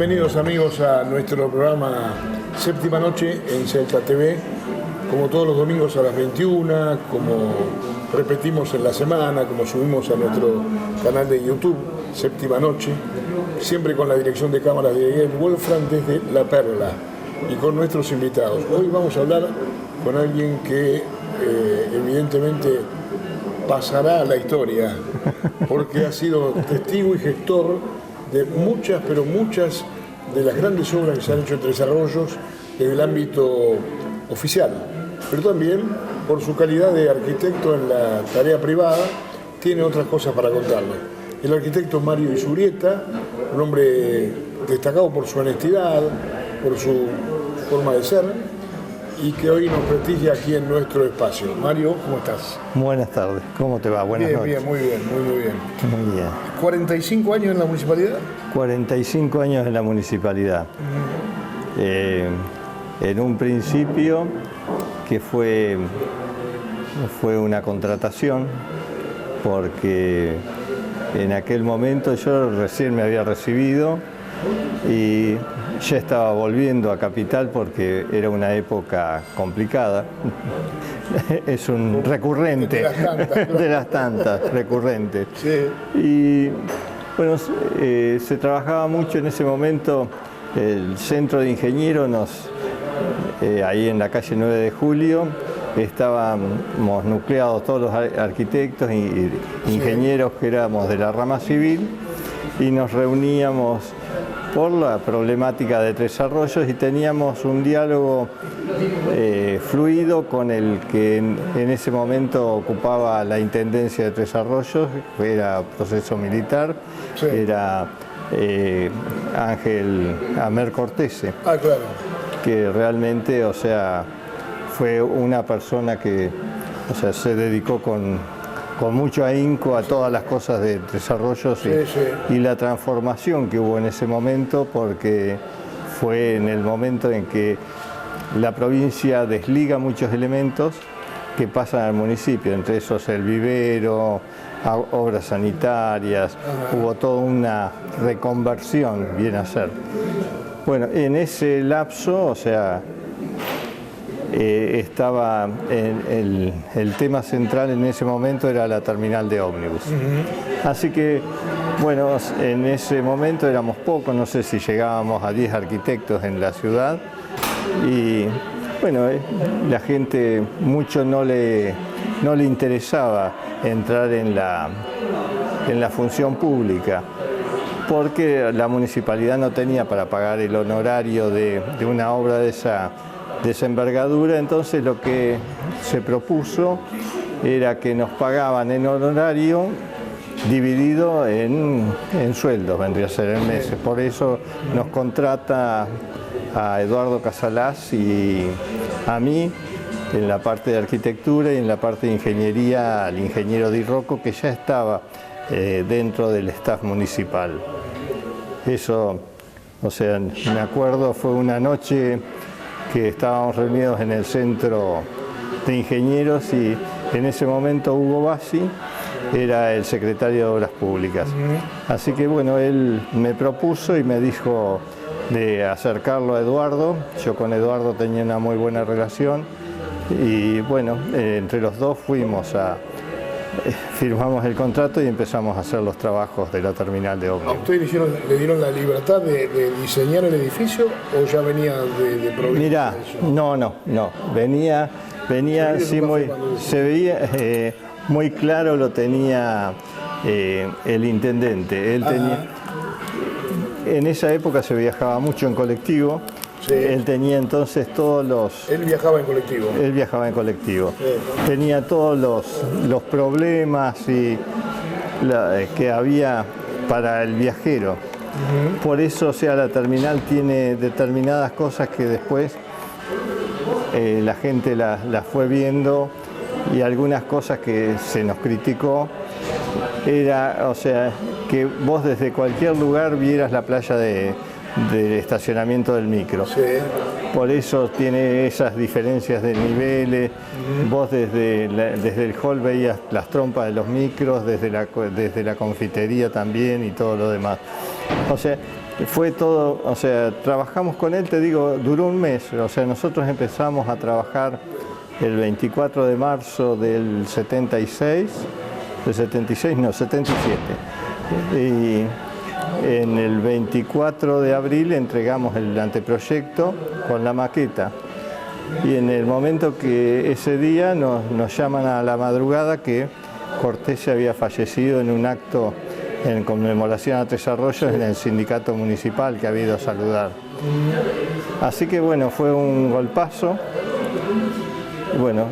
Bienvenidos amigos a nuestro programa Séptima Noche en Celta TV, como todos los domingos a las 21, como repetimos en la semana, como subimos a nuestro canal de YouTube, Séptima Noche, siempre con la dirección de cámaras de Miguel Wolfram desde La Perla y con nuestros invitados. Hoy vamos a hablar con alguien que evidentemente pasará a la historia, porque ha sido testigo y gestor de muchas, pero muchas de las grandes obras que se han hecho en Tres Arroyos en el ámbito oficial, pero también por su calidad de arquitecto en la tarea privada, tiene otras cosas para contarnos. El arquitecto Mario Izurieta, un hombre destacado por su honestidad, por su forma de ser, y que hoy nos prestigia aquí en nuestro espacio. Mario, ¿cómo estás? Buenas tardes, ¿cómo te va? Buenas noches. Bien, muy bien, muy bien. Muy bien. ¿45 años en la municipalidad? 45 años en la municipalidad. En un principio que fue una contratación, porque en aquel momento yo recién me había recibido y ya estaba volviendo a Capital porque era una época complicada. Es un recurrente, de las tantas, recurrente. Sí. Y bueno, se trabajaba mucho en ese momento. El centro de ingenieros, ahí en la calle 9 de Julio, estábamos nucleados todos los arquitectos y ingenieros que éramos de la rama civil y nos reuníamos por la problemática de Tres Arroyos y teníamos un diálogo fluido con el que en ese momento ocupaba la intendencia de Tres Arroyos, que era proceso militar, sí. Era Ángel Amer Cortese, claro. Que realmente, o sea, fue una persona que, o sea, se dedicó con mucho ahínco a todas las cosas de Tres Arroyos y la transformación que hubo en ese momento, porque fue en el momento en que la provincia desliga muchos elementos que pasan al municipio, entre esos el vivero, obras sanitarias, hubo toda una reconversión bien a hacer. Bueno, en ese lapso, o sea, estaba el tema central en ese momento era la terminal de ómnibus. Así que, bueno, en ese momento éramos pocos, no sé si llegábamos a 10 arquitectos en la ciudad y, bueno, la gente mucho no le interesaba entrar en la función pública, porque la municipalidad no tenía para pagar el honorario de una obra de esa envergadura. Entonces lo que se propuso era que nos pagaban en honorario dividido en sueldos, vendría a ser en meses. Por eso nos contrata a Eduardo Casalás y a mí en la parte de arquitectura y en la parte de ingeniería al ingeniero Di Rocco, que ya estaba dentro del staff municipal. Eso, o sea, me acuerdo, fue una noche que estábamos reunidos en el centro de ingenieros y en ese momento Hugo Bassi era el secretario de Obras Públicas. Así que bueno, él me propuso y me dijo de acercarlo a Eduardo. Yo con Eduardo tenía una muy buena relación y bueno, entre los dos firmamos el contrato y empezamos a hacer los trabajos de la terminal de ómnibus. ¿A ustedes le dieron la libertad de diseñar el edificio o ya venía de provincia? Mirá, no, venía sí, se veía muy claro, lo tenía el intendente. Él tenía, en esa época se viajaba mucho en colectivo. Sí. Él tenía entonces todos los... Él viajaba en colectivo. Él viajaba en colectivo. Sí. Tenía todos los problemas que había para el viajero. Por eso, o sea, la terminal tiene determinadas cosas que después la gente las fue viendo y algunas cosas que se nos criticó era, o sea, que vos desde cualquier lugar vieras la playa del estacionamiento del micro. Sí. Por eso tiene esas diferencias de niveles. Vos desde el hall veías las trompas de los micros, desde la confitería también y todo lo demás. O sea, fue todo, o sea, trabajamos con él, te digo, duró un mes. O sea, nosotros empezamos a trabajar el 24 de marzo del 76, del 76, no, 77. Y en el 24 de abril entregamos el anteproyecto con la maqueta. Y en el momento que ese día nos llaman a la madrugada que Cortés había fallecido en un acto en conmemoración a Tres Arroyos en el sindicato municipal que había ido a saludar. Así que bueno, fue un golpazo. Bueno,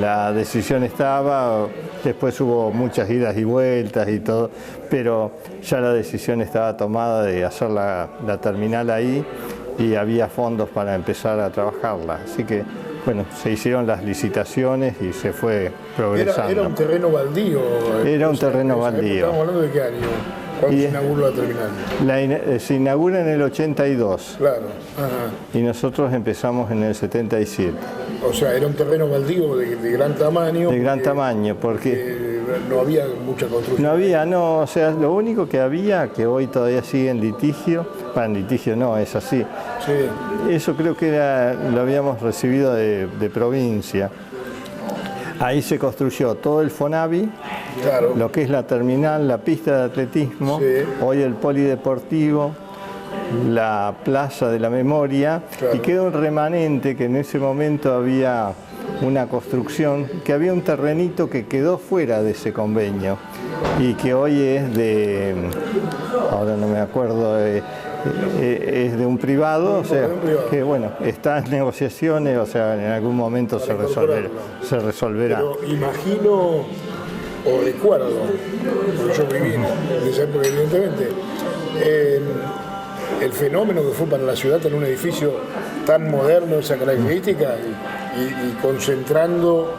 la decisión estaba, después hubo muchas idas y vueltas y todo, pero ya la decisión estaba tomada de hacer la terminal ahí y había fondos para empezar a trabajarla. Así que, bueno, se hicieron las licitaciones y se fue progresando. Era un terreno baldío. Era un terreno baldío. ¿Estamos hablando de qué año? ¿Cuándo se inauguró la terminal? Se inaugura en el 82. Claro. Ajá. Y nosotros empezamos en el 77. O sea, era un terreno baldío de gran tamaño. De gran tamaño, porque no había mucha construcción. No había, no, o sea, lo único que había, que hoy todavía sigue en litigio, bueno, en litigio no, es así. Sí. Eso creo que lo habíamos recibido de provincia. Ahí se construyó todo el Fonavi, claro, lo que es la terminal, la pista de atletismo, sí, hoy el polideportivo, la plaza de la memoria, claro, y queda un remanente que en ese momento había una construcción, que había un terrenito que quedó fuera de ese convenio y que hoy es de, ahora no me acuerdo, es de un privado, o sea, que bueno, está en negociaciones, o sea, en algún momento se resolverá. Pero imagino o recuerdo, porque yo viví en esa época evidentemente, el fenómeno que fue para la ciudad tener un edificio tan moderno, esa característica, y concentrando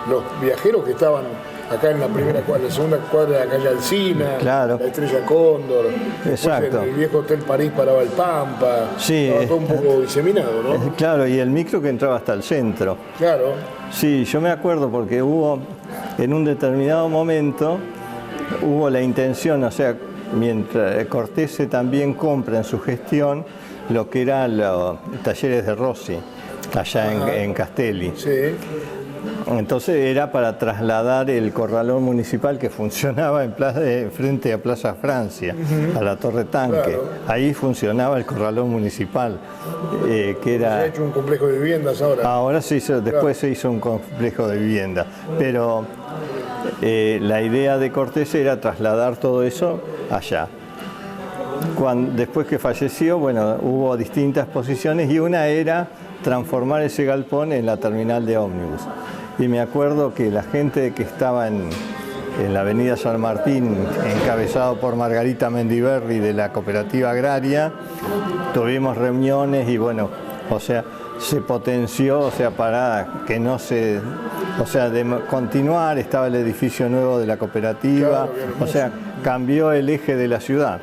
los viajeros que estaban acá en la primera cuadra, la segunda cuadra de la calle Alsina, claro, la Estrella Cóndor, exacto, en el viejo Hotel París paraba el Pampa, sí, estaba todo un poco diseminado, ¿no? Claro, y el micro que entraba hasta el centro. Claro. Sí, yo me acuerdo porque hubo, en un determinado momento, hubo la intención, o sea, mientras Cortés también compra en su gestión lo que eran los talleres de Rossi, allá en Castelli. Sí. Entonces era para trasladar el corralón municipal que funcionaba frente a Plaza Francia, a la Torre Tanque. Claro. Ahí funcionaba el corralón municipal, que era... Se ha hecho un complejo de viviendas ahora. Ahora se hizo, después claro, se hizo un complejo de vivienda, pero la idea de Cortés era trasladar todo eso allá. Después que falleció, bueno, hubo distintas posiciones y una era transformar ese galpón en la terminal de ómnibus. Y me acuerdo que la gente que estaba en la avenida San Martín, encabezado por Margarita Mendiberri de la Cooperativa Agraria, tuvimos reuniones y bueno, o sea, se potenció, o sea, para que no se, o sea, de continuar, estaba el edificio nuevo de la cooperativa, o sea, cambió el eje de la ciudad.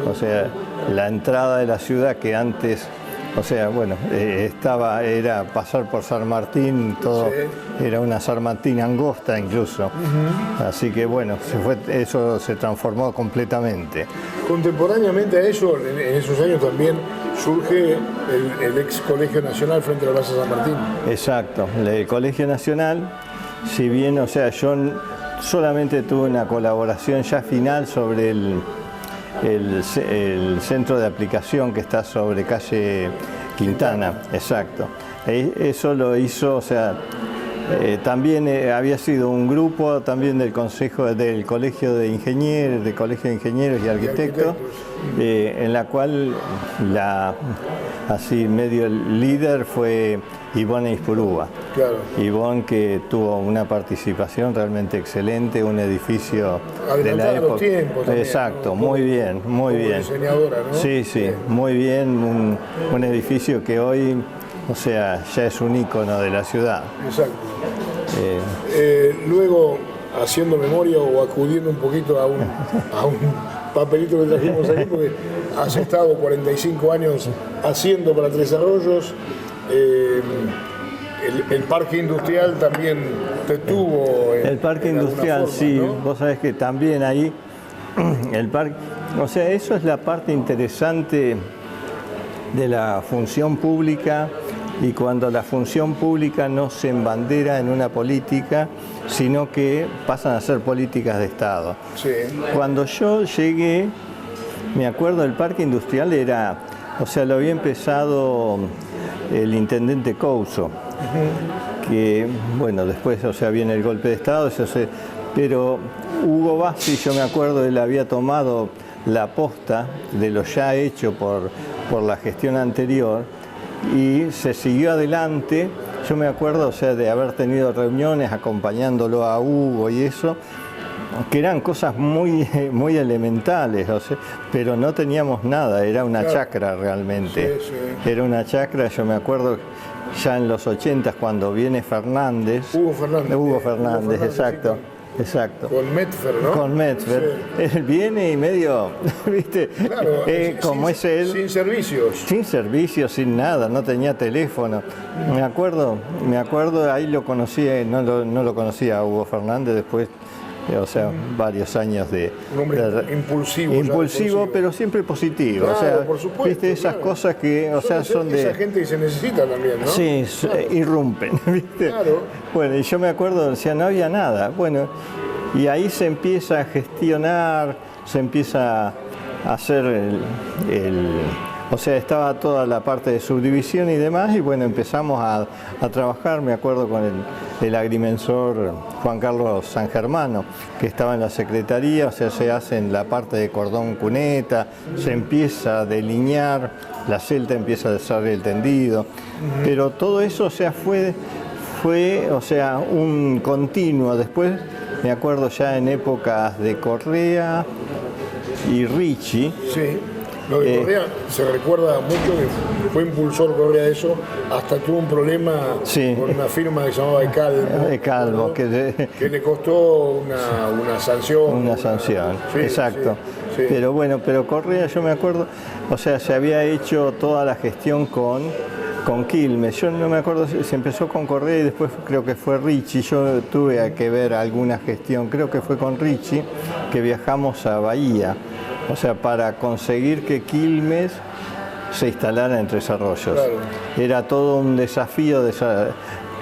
O sea, la entrada de la ciudad que antes, o sea, bueno, era pasar por San Martín, todo, sí, era una San Martín angosta incluso. Así que bueno, eso se transformó completamente. Contemporáneamente a eso, en esos años también surge el ex Colegio Nacional frente a la Plaza San Martín. Exacto, el Colegio Nacional, si bien, o sea, yo solamente tuve una colaboración ya final sobre el centro de aplicación que está sobre calle Quintana, exacto. Eso lo hizo, o sea, también había sido un grupo también del Consejo del Colegio de Ingenieros, del Colegio de Ingenieros y Arquitectos, en la cual así medio líder fue Ivonne Ispurúa. Claro. Ivonne, que tuvo una participación realmente excelente, un edificio de la época. Los tiempos también, exacto, ¿no? muy bien, muy bien. Diseñadora, ¿no? Sí, sí, muy bien, un edificio que hoy, o sea, ya es un ícono de la ciudad. Exacto. Luego, haciendo memoria o acudiendo un poquito a un papelito que trajimos aquí, porque has estado 45 años haciendo para Tres Arroyos. El parque industrial también te tuvo. El parque industrial, forma, sí, ¿no? Vos sabés que también ahí, el parque, o sea, eso es la parte interesante de la función pública, y cuando la función pública no se embandera en una política, sino que pasan a ser políticas de Estado. Sí. Cuando yo llegué, me acuerdo, el parque industrial era, o sea, lo había empezado el intendente Couso, que, bueno, después, o sea, viene el golpe de Estado, pero Hugo Bassi, yo me acuerdo, él había tomado la posta de lo ya hecho por la gestión anterior y se siguió adelante. Yo me acuerdo, o sea, de haber tenido reuniones acompañándolo a Hugo y eso, que eran cosas muy, muy elementales, o sea, pero no teníamos nada, era una chacra realmente. Sí, sí. Era una chacra, yo me acuerdo ya en los 80 cuando viene Fernández. Hugo Fernández, exacto. Sí. Exacto. Con Metfer, ¿no? Con Metfer. Sí. Él viene y medio, ¿viste? Claro, como es él. Sin servicios. Sin servicios, sin nada, no tenía teléfono. Me acuerdo, ahí lo conocí, no lo conocía a Hugo Fernández después, o sea, varios años de... Un hombre impulsivo. Impulsivo, pero siempre positivo. Claro, o sea, por supuesto, ¿viste? Esas cosas que, o sea, son de... Esa gente que se necesita también, ¿no? Sí, claro. Irrumpen, ¿viste? Claro. Bueno, y yo me acuerdo, o sea, no había nada. Bueno, y ahí se empieza a gestionar, se empieza a hacer o sea, estaba toda la parte de subdivisión y demás, y bueno, empezamos a trabajar, me acuerdo, con el agrimensor Juan Carlos San Germano, que estaba en la secretaría, o sea, se hace en la parte de cordón cuneta, se empieza a delinear, la celda empieza a desarrollar el tendido, pero todo eso, o sea, fue, o sea, un continuo. Después, me acuerdo ya en épocas de Correa y Ricci. Sí. Lo de Correa se recuerda mucho que fue impulsor Correa de eso, hasta tuvo un problema con una firma que se llamaba De Calvo, ¿no? que le costó una sanción. Una sanción, sí, exacto. Sí. Pero bueno, Correa, yo me acuerdo, o sea, se había hecho toda la gestión con Quilmes. Yo no me acuerdo si se empezó con Correa y después creo que fue Ricci. Yo tuve que ver alguna gestión, creo que fue con Ricci, que viajamos a Bahía. O sea, para conseguir que Quilmes se instalara en Tres Arroyos. Claro. Era todo un desafío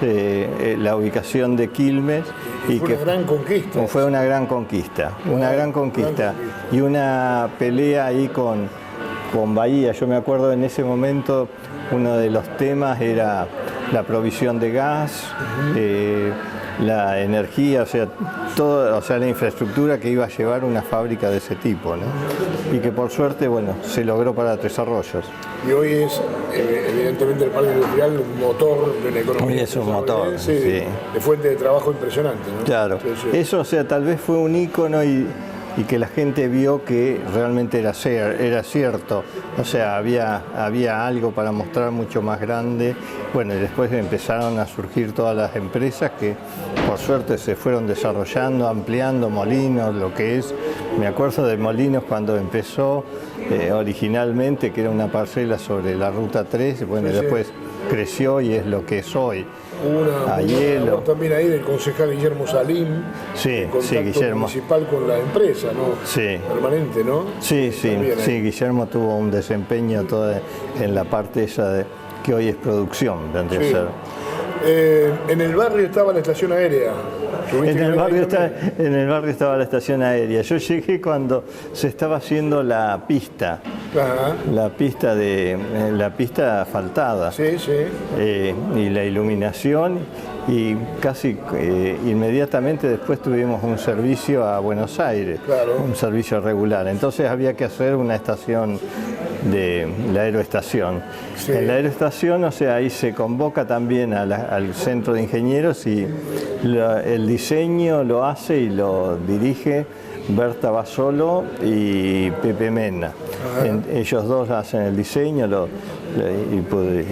la ubicación de Quilmes. Y fue una gran conquista. Fue una gran conquista, gran conquista. Y una pelea ahí con Bahía. Yo me acuerdo en ese momento, uno de los temas era la provisión de gas, la energía, o sea, todo, o sea, la infraestructura que iba a llevar una fábrica de ese tipo, ¿no? Y que por suerte, bueno, se logró para Tres Arroyos. Y hoy es, evidentemente, el parque industrial un motor de la economía. Hoy es un motor, sí. De fuente de trabajo impresionante, ¿no? Claro. Sí. Eso, o sea, tal vez fue un ícono y que la gente vio que realmente era cierto. O sea, había algo para mostrar mucho más grande. Bueno, y después empezaron a surgir todas las empresas que por suerte se fueron desarrollando, ampliando. Molinos, lo que es, me acuerdo de Molinos cuando empezó originalmente, que era una parcela sobre la Ruta 3, bueno, y después creció y es lo que es hoy. Una hielo. También ahí del concejal Guillermo Salim, Guillermo municipal con la empresa, ¿no? Sí. Permanente, ¿no? Sí, Guillermo tuvo un desempeño todo en la parte esa que hoy es producción, vendría a ser. En el barrio estaba la estación aérea. En el barrio estaba la estación aérea. Yo llegué cuando se estaba haciendo la pista. Ajá. La pista asfaltada. Sí. Y la iluminación, y casi inmediatamente después tuvimos un servicio a Buenos Aires, un servicio regular. Entonces había que hacer una estación de la aeroestación. Sí. En la aeroestación, o sea, ahí se convoca también al centro de ingenieros y el diseño lo hace y lo dirige Berta Basolo y Pepe Mena. Ellos dos hacen el diseño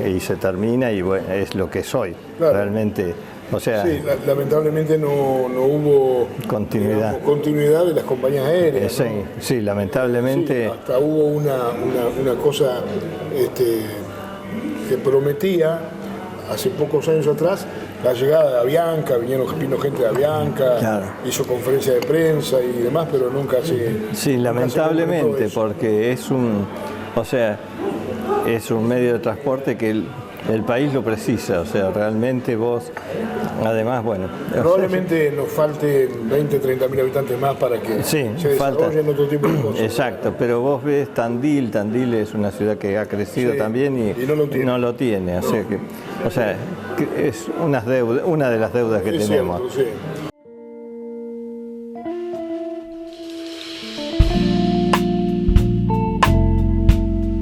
y se termina y bueno, es lo que soy. Claro. Realmente. O sea, sí, lamentablemente no hubo continuidad de las compañías aéreas. Sí, lamentablemente. Sí, hasta hubo una cosa que prometía hace pocos años atrás la llegada de Avianca, vino gente de Avianca, claro, hizo conferencia de prensa y demás, pero nunca se... Sí, lamentablemente, porque es o sea, es un medio de transporte que el país lo precisa, o sea, realmente vos, además, bueno... Probablemente nos falte 20, 30 mil habitantes más para que sí, se desarrollen otro tipo de cosas. Exacto, pero vos ves Tandil es una ciudad que ha crecido también y no lo tiene, o sea, que es una de las deudas que tenemos. Cierto, sí.